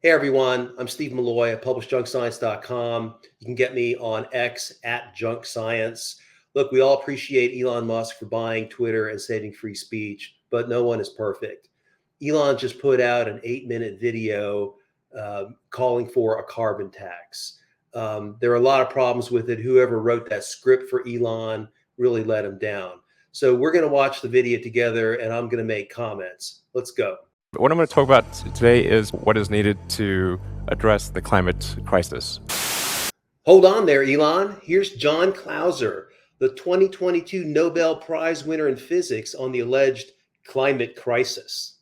Hey everyone, I'm Steve Milloy at publishjunkScience.com. You can get me on X at Junk Science. Look, we all appreciate Elon Musk for buying Twitter and saving free speech, but no one is perfect. Elon just put out an 8-minute video calling for a carbon tax. There are a lot of problems with it. Whoever wrote that script for Elon really let him down. So we're going to watch the video together and I'm going to make comments. Let's go. What I'm going to talk about today is what is needed to address the climate crisis. Hold on there, Elon. Here's John Clauser, the 2022 Nobel Prize winner in physics, on the alleged climate crisis.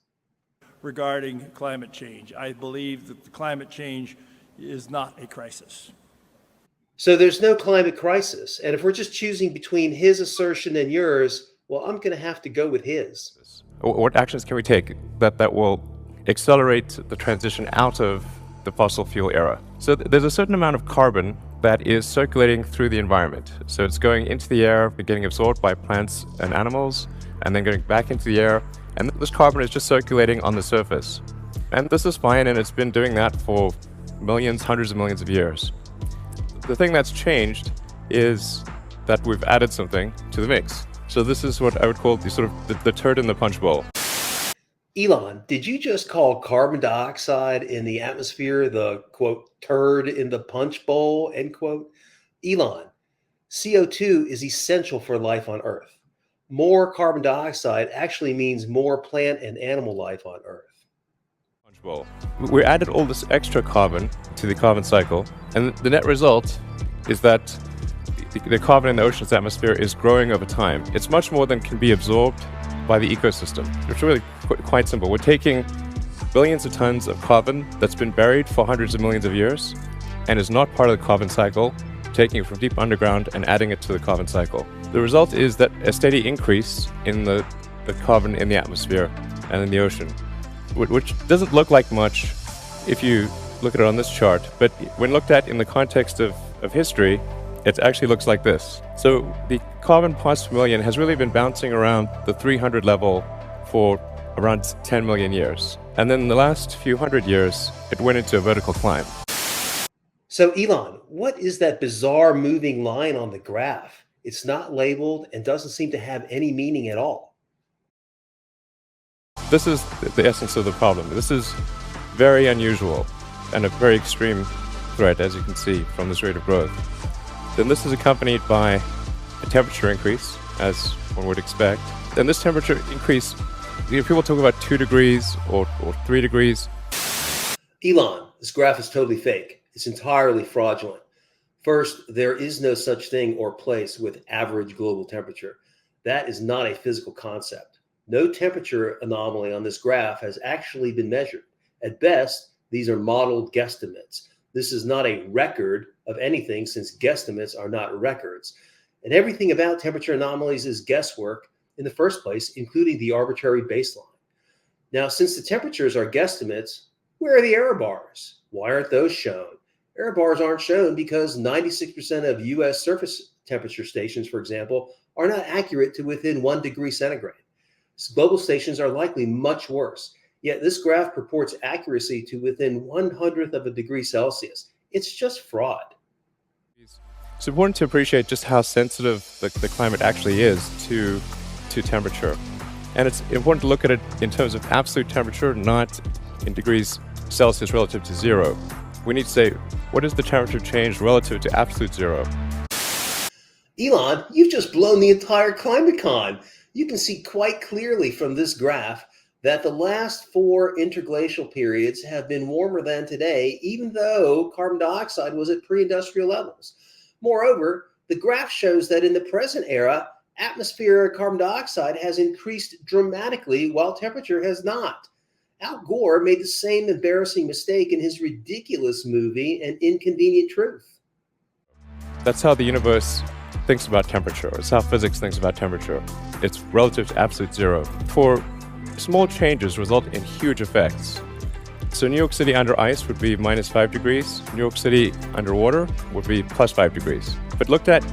Regarding climate change, I believe that the climate change is not a crisis. So there's no climate crisis. And if we're just choosing between his assertion and yours, well, I'm going to have to go with his. What actions can we take that will accelerate the transition out of the fossil fuel era? So there's a certain amount of carbon that is circulating through the environment. So it's going into the air, getting absorbed by plants and animals, and then going back into the air. And this carbon is just circulating on the surface. And this is fine, and it's been doing that for millions, hundreds of millions of years. The thing that's changed is that we've added something to the mix. So this is what I would call the turd in the punch bowl. Elon, did you just call carbon dioxide in the atmosphere the, quote, turd in the punch bowl, end quote? Elon, CO2 is essential for life on Earth. More carbon dioxide actually means more plant and animal life on Earth. Punch bowl. We added all this extra carbon to the carbon cycle, and the net result is that the carbon in the ocean's atmosphere is growing over time. It's much more than can be absorbed by the ecosystem. It's really quite simple. We're taking billions of tons of carbon that's been buried for hundreds of millions of years and is not part of the carbon cycle, taking it from deep underground and adding it to the carbon cycle. The result is that a steady increase in the carbon in the atmosphere and in the ocean, which doesn't look like much if you look at it on this chart, but when looked at in the context of history, it actually looks like this. So the carbon parts per million has really been bouncing around the 300 level for around 10 million years. And then in the last few hundred years, it went into a vertical climb. So Elon, what is that bizarre moving line on the graph? It's not labeled and doesn't seem to have any meaning at all. This is the essence of the problem. This is very unusual and a very extreme threat, as you can see from this rate of growth. Then this is accompanied by a temperature increase, as one would expect. And this temperature increase, people talk about 2 degrees or 3 degrees. Elon, this graph is totally fake. It's entirely fraudulent. First, there is no such thing or place with average global temperature. That is not a physical concept. No temperature anomaly on this graph has actually been measured. At best, these are modeled guesstimates. This is not a record of anything, since guesstimates are not records. And everything about temperature anomalies is guesswork in the first place, including the arbitrary baseline. Now, since the temperatures are guesstimates, where are the error bars? Why aren't those shown? Error bars aren't shown because 96% of US surface temperature stations, for example, are not accurate to within 1 degree centigrade. Global stations are likely much worse. Yet this graph purports accuracy to within 1/100th of a degree Celsius. It's just fraud. It's important to appreciate just how sensitive the climate actually is to temperature. And it's important to look at it in terms of absolute temperature, not in degrees Celsius relative to zero. We need to say, what is the temperature change relative to absolute zero? Elon, you've just blown the entire climate con. You can see quite clearly from this graph that the last 4 interglacial periods have been warmer than today, even though carbon dioxide was at pre-industrial levels. Moreover, the graph shows that in the present era, atmospheric carbon dioxide has increased dramatically while temperature has not. Al Gore made the same embarrassing mistake in his ridiculous movie, An Inconvenient Truth. That's how the universe thinks about temperature. It's how physics thinks about temperature. It's relative to absolute zero. For small changes result in huge effects. So New York City under ice would be -5 degrees. New York City underwater would be +5 degrees. But looked at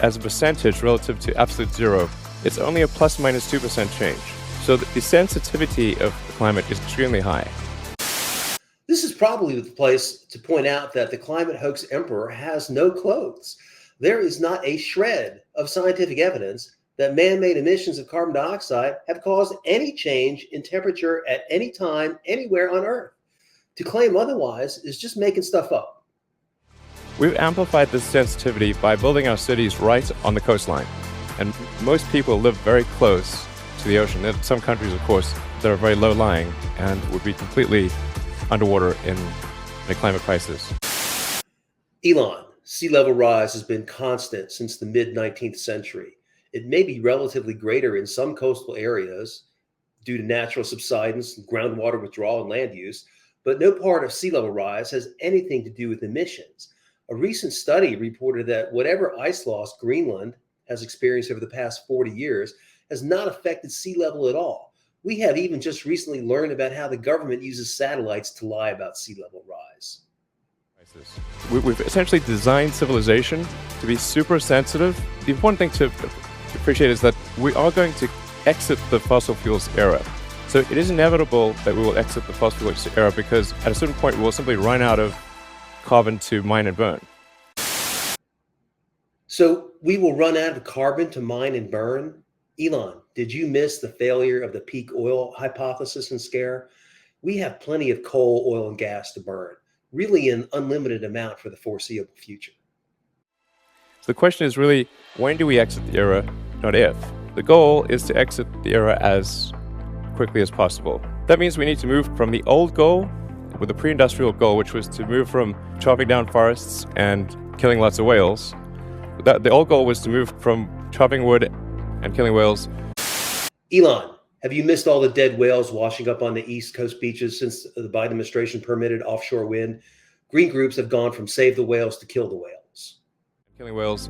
as a percentage relative to absolute zero, it's only a ±2% change. So the sensitivity of the climate is extremely high. This is probably the place to point out that the climate hoax emperor has no clothes. There is not a shred of scientific evidence that man-made emissions of carbon dioxide have caused any change in temperature at any time, anywhere on Earth. To claim otherwise is just making stuff up. We've amplified this sensitivity by building our cities right on the coastline. And most people live very close to the ocean. There are some countries, of course, that are very low-lying and would be completely underwater in a climate crisis. Elon, sea level rise has been constant since the mid-19th century. It may be relatively greater in some coastal areas due to natural subsidence, groundwater withdrawal, and land use, but no part of sea level rise has anything to do with emissions. A recent study reported that whatever ice loss Greenland has experienced over the past 40 years has not affected sea level at all. We have even just recently learned about how the government uses satellites to lie about sea level rise. We've essentially designed civilization to be super sensitive. The important thing to appreciate is that we are going to exit the fossil fuels era. So it is inevitable that we will exit the fossil fuels era because at a certain point we will simply run out of carbon to mine and burn. So we will run out of carbon to mine and burn? Elon, did you miss the failure of the peak oil hypothesis and scare? We have plenty of coal, oil, and gas to burn, really an unlimited amount for the foreseeable future. So the question is really, when do we exit the era, not if? The goal is to exit the era as quickly as possible. That means we need to move from the old goal, with the pre-industrial goal, which was to move from chopping down forests and killing lots of whales. The old goal was to move from chopping wood and killing whales. Elon, have you missed all the dead whales washing up on the East Coast beaches since the Biden administration permitted offshore wind? Green groups have gone from save the whales to kill the whales. Killing whales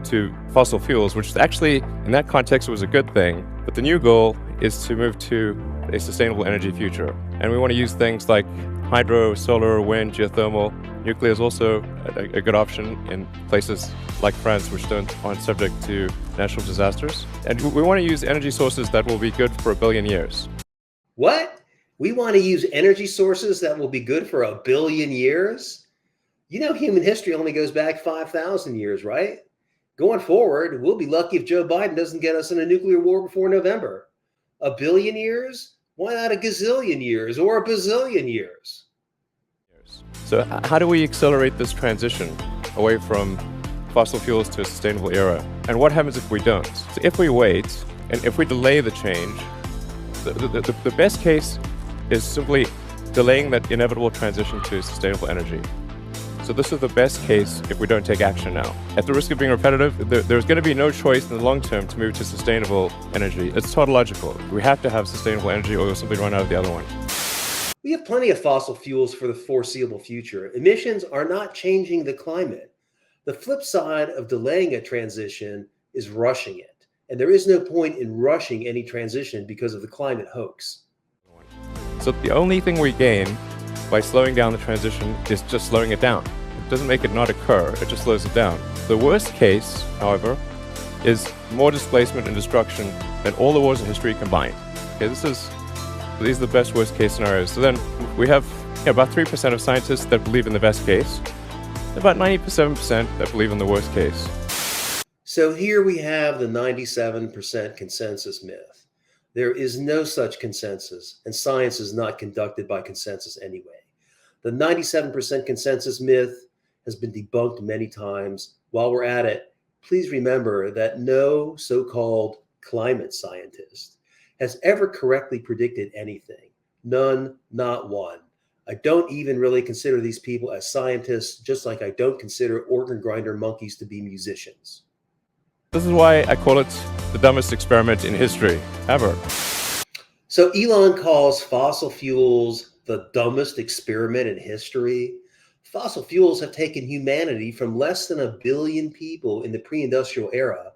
to fossil fuels, which actually, in that context, was a good thing. But the new goal is to move to a sustainable energy future. And we want to use things like hydro, solar, wind, geothermal. Nuclear is also a good option in places like France, which aren't subject to natural disasters. And we want to use energy sources that will be good for 1 billion years. What? We want to use energy sources that will be good for 1 billion years? You know, human history only goes back 5,000 years, right? Going forward, we'll be lucky if Joe Biden doesn't get us in a nuclear war before November. 1 billion years? Why not a gazillion years or a bazillion years? So how do we accelerate this transition away from fossil fuels to a sustainable era? And what happens if we don't? So if we wait, and if we delay the change, the best case is simply delaying that inevitable transition to sustainable energy. So this is the best case if we don't take action now. At the risk of being repetitive, there's going to be no choice in the long term to move to sustainable energy. It's tautological. We have to have sustainable energy or we'll simply run out of the other one. We have plenty of fossil fuels for the foreseeable future. Emissions are not changing the climate. The flip side of delaying a transition is rushing it. And there is no point in rushing any transition because of the climate hoax. So the only thing we gain by slowing down the transition is just slowing it down. It doesn't make it not occur, it just slows it down. The worst case, however, is more displacement and destruction than all the wars in history combined. Okay, these are the best worst case scenarios. So then we have about 3% of scientists that believe in the best case, about 97% that believe in the worst case. So here we have the 97% consensus myth. There is no such consensus, and science is not conducted by consensus anyway. The 97% consensus myth has been debunked many times. While we're at it, please remember that no so-called climate scientist has ever correctly predicted anything. None, not one. I don't even really consider these people as scientists, just like I don't consider organ grinder monkeys to be musicians. This is why I call it the dumbest experiment in history ever. So Elon calls fossil fuels the dumbest experiment in history. Fossil fuels have taken humanity from less than 1 billion people in the pre-industrial era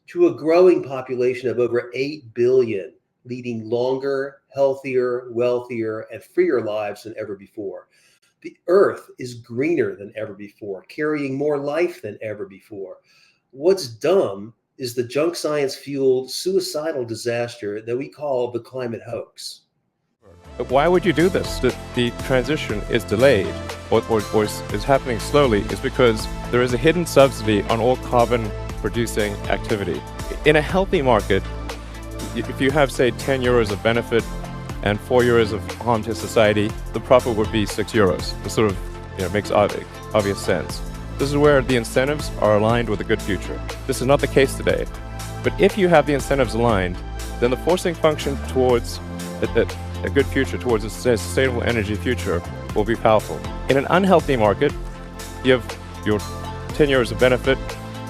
to a growing population of over 8 billion, leading longer, healthier, wealthier, and freer lives than ever before. The Earth is greener than ever before, carrying more life than ever before. What's dumb is the junk science-fueled suicidal disaster that we call the climate hoax. But why would you do this? The transition is delayed or is happening slowly is because there is a hidden subsidy on all carbon-producing activity. In a healthy market, if you have, say, 10 euros of benefit and 4 euros of harm to society, the profit would be 6 euros. This sort of makes obvious sense. This is where the incentives are aligned with a good future. This is not the case today. But if you have the incentives aligned, then the forcing function towards a good future, towards a sustainable energy future, will be powerful. In an unhealthy market, you have your 10 euros of benefit,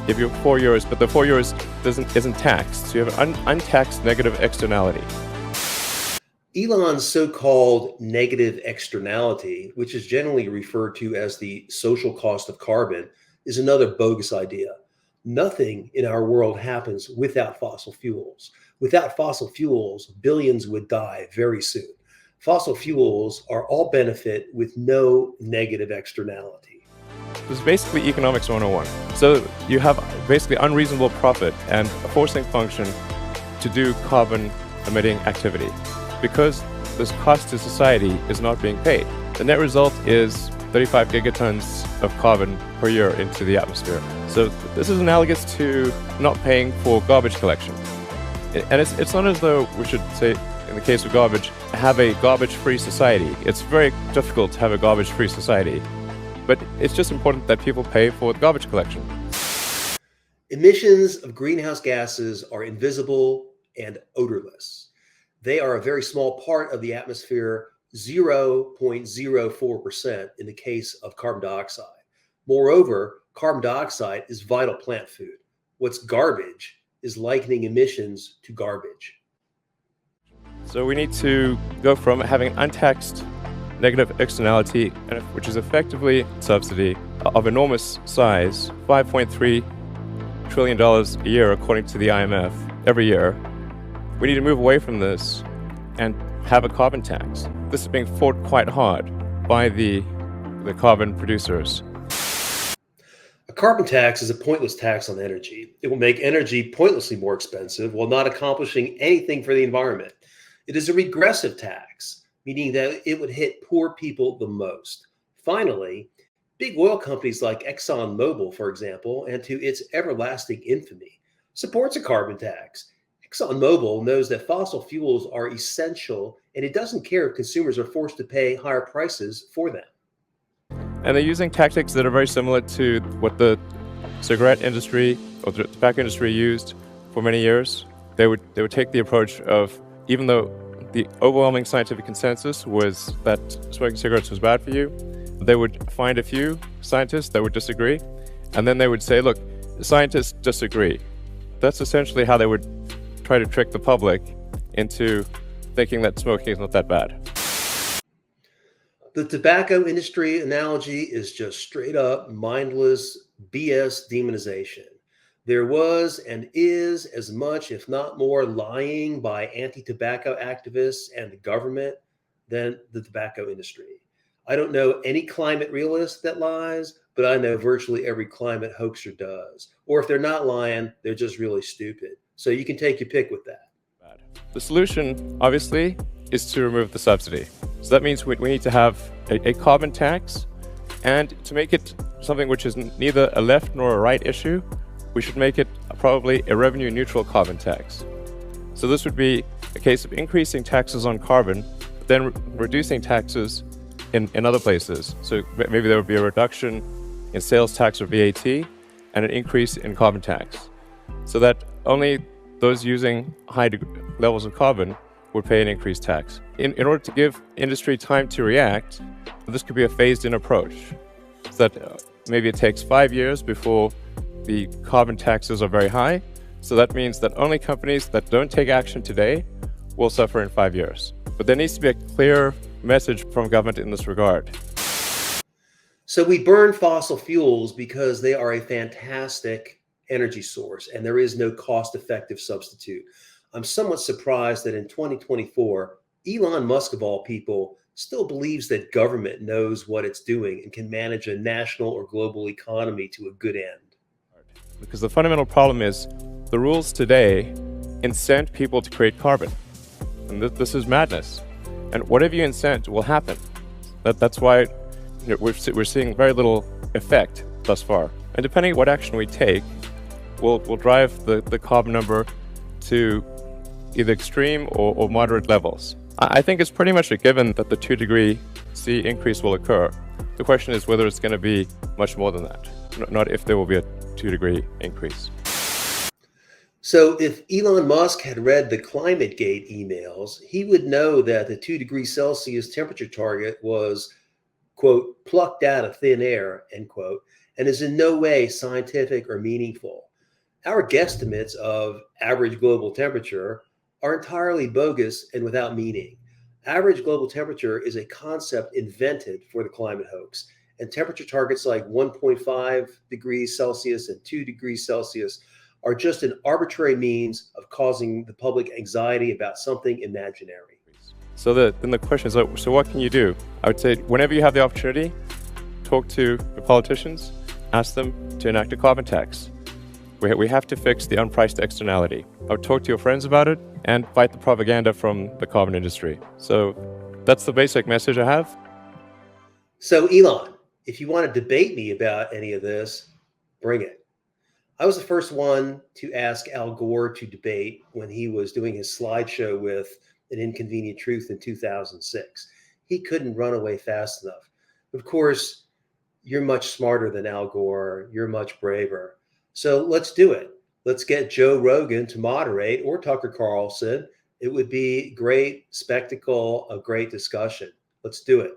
you have your 4 euros, but the 4 euros isn't taxed. So you have an untaxed negative externality. Elon's so-called negative externality, which is generally referred to as the social cost of carbon, is another bogus idea. Nothing in our world happens without fossil fuels. Without fossil fuels, billions would die very soon. Fossil fuels are all benefit with no negative externality. This is basically economics 101. So you have basically unreasonable profit and a forcing function to do carbon emitting activity because this cost to society is not being paid. The net result is 35 gigatons of carbon per year into the atmosphere. So this is analogous to not paying for garbage collection. And it's not as though we should say, in the case of garbage, have a garbage-free society. It's very difficult to have a garbage-free society. But it's just important that people pay for the garbage collection. Emissions of greenhouse gases are invisible and odorless. They are a very small part of the atmosphere, 0.04% in the case of carbon dioxide. Moreover, carbon dioxide is vital plant food. What's garbage is likening emissions to garbage. So we need to go from having an untaxed negative externality, which is effectively a subsidy of enormous size, $5.3 trillion a year according to the IMF every year. We need to move away from this and have a carbon tax. This is being fought quite hard by the carbon producers. A carbon tax is a pointless tax on energy. It will make energy pointlessly more expensive while not accomplishing anything for the environment. It is a regressive tax, meaning that it would hit poor people the most. Finally, big oil companies like ExxonMobil, for example, and to its everlasting infamy, supports a carbon tax. ExxonMobil knows that fossil fuels are essential, and it doesn't care if consumers are forced to pay higher prices for them. And they're using tactics that are very similar to what the cigarette industry or the tobacco industry used for many years. They would take the approach of, even though the overwhelming scientific consensus was that smoking cigarettes was bad for you, they would find a few scientists that would disagree, and then they would say, look, the scientists disagree. That's essentially how they would try to trick the public into thinking that smoking is not that bad. The tobacco industry analogy is just straight up mindless BS demonization. There was and is as much, if not more, lying by anti-tobacco activists and the government than the tobacco industry. I don't know any climate realist that lies, but I know virtually every climate hoaxer does. Or if they're not lying, they're just really stupid. So you can take your pick with that. The solution, obviously, is to remove the subsidy. So that means we need to have a carbon tax, and to make it something which is neither a left nor a right issue, we should make it probably a revenue neutral carbon tax. So this would be a case of increasing taxes on carbon, but then reducing taxes in other places. So maybe there would be a reduction in sales tax or VAT and an increase in carbon tax, so that only those using high levels of carbon would pay an increased tax. In order to give industry time to react, this could be a phased-in approach. So that maybe it takes 5 years before the carbon taxes are very high. So that means that only companies that don't take action today will suffer in 5 years. But there needs to be a clear message from government in this regard. So we burn fossil fuels because they are a fantastic energy source, and there is no cost-effective substitute. I'm somewhat surprised that in 2024, Elon Musk, of all people, still believes that government knows what it's doing and can manage a national or global economy to a good end. Because the fundamental problem is the rules today incent people to create carbon. And this is madness. and whatever you incent will happen. That's why we're seeing very little effect thus far. And depending on what action we take, will drive the carbon number to either extreme or moderate levels. I think it's pretty much a given that the 2-degree C increase will occur. The question is whether it's going to be much more than that, not if there will be a 2-degree increase. So if Elon Musk had read the ClimateGate emails, he would know that the 2°C temperature target was, quote, plucked out of thin air, end quote, and is in no way scientific or meaningful. Our guesstimates of average global temperature are entirely bogus and without meaning. Average global temperature is a concept invented for the climate hoax, and temperature targets like 1.5 degrees Celsius and 2 degrees Celsius are just an arbitrary means of causing the public anxiety about something imaginary. So then the question is, so what can you do? I would say whenever you have the opportunity, talk to the politicians, ask them to enact a carbon tax. We have to fix the unpriced externality. I would talk to your friends about it and fight the propaganda from the carbon industry. So that's the basic message I have. So Elon, if you want to debate me about any of this, bring it. I was the first one to ask Al Gore to debate when he was doing his slideshow with An Inconvenient Truth in 2006. He couldn't run away fast enough. Of course, you're much smarter than Al Gore. You're much braver. So let's do it. Let's get Joe Rogan to moderate, or Tucker Carlson. It would be great spectacle, a great discussion. Let's do it.